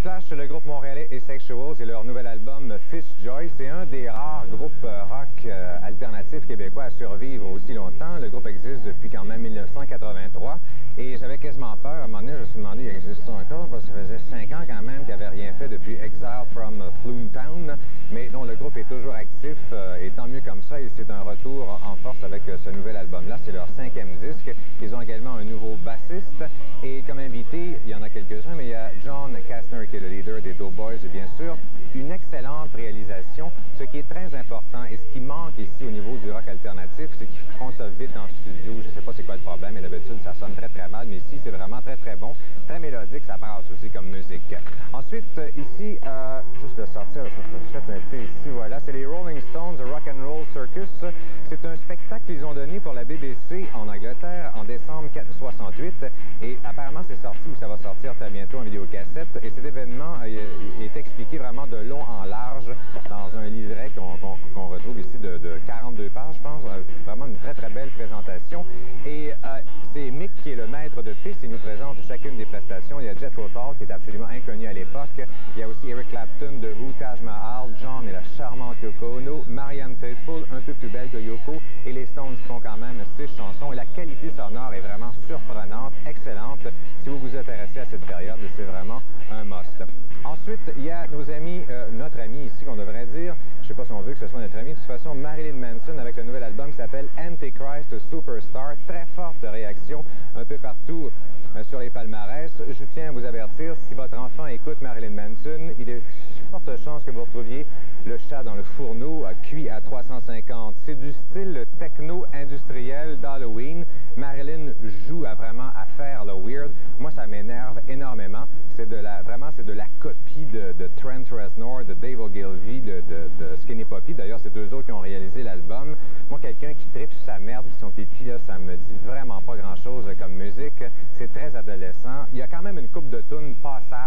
Splash, le groupe montréalais Asexuals et leur nouvel album Fish Joy. C'est un des rares groupes rock alternatifs québécois à survivre aussi longtemps. Le groupe existe depuis quand même 1983 et j'avais quasiment peur. À un moment donné, je me suis demandé, il existe encore? Parce que ça faisait 5 ans quand même qu'il n'avait rien fait depuis Exile from Floontown. Mais non, le groupe est toujours actif et tant mieux comme ça. Et c'est un retour en force avec ce nouvel album-là. C'est leur 5e disque. Ils ont également un nouveau bassiste. Et comme invité, il y en a quelques-uns, mais il y a John Kastner qui est le leader des Doughboys et bien sûr, une excellente réalisation. Ce qui est très important et ce qui manque ici au niveau du rock alternatif, c'est qu'ils font ça vite en studio. Je ne sais pas c'est quoi le problème, mais d'habitude, ça sonne très très mal, mais ici, c'est vraiment très très bon. Très mélodique, ça passe aussi comme musique. Ensuite, ici, juste de sortir de cette pochette un peu ici, voilà, c'est les Rolling Stones Rock and Roll Circus. C'est un spectacle qu'ils ont donné pour la BBC en Angleterre en décembre 1968 et apparemment c'est sorti ou ça va sortir très bientôt en vidéocassette et cet événement est expliqué vraiment de long en large dans un livret qu'on retrouve ici de 42 pages, je pense. Vraiment une très très belle présentation et c'est Mick qui est le maître de piste. Il nous présente chacune des prestations. Il y a Jethro Tull qui est absolument inconnu à l'époque. Il y a aussi Eric Clapton de Who, Taj Mahal, John et la charmante Yoko Ono, Marianne Faithfull, un peu plus belle que Yoko, et les Stones qui font quand même 6 chansons. Et la qualité sonore est vraiment surprenante, excellente. Si vous vous intéressez à cette période, c'est vraiment un must. Ensuite, il y a nos amis, notre ami ici qu'on devrait dire, je ne sais pas si on veut que ce soit notre ami, de toute façon, Marilyn Manson avec le nouvel album qui s'appelle Antichrist Superstar. Très forte réaction un peu partout sur les palmarès. Je tiens à vous avertir, si votre enfant écoute Marilyn Manson, il est forte chance que vous retrouviez le chat dans le fourneau cuit à 350. C'est du style techno-industriel d'Halloween. Marilyn joue vraiment à faire le weird. Moi, ça m'énerve énormément. C'est de la copie de Trent Reznor, de Dave Ogilvy, de Skinny Puppy. D'ailleurs, c'est eux autres qui ont réalisé l'album. Moi, quelqu'un qui tripe sur sa merde, son pipi, là, ça me dit vraiment pas grand-chose comme musique. C'est très adolescent. Il y a quand même une couple de tunes passables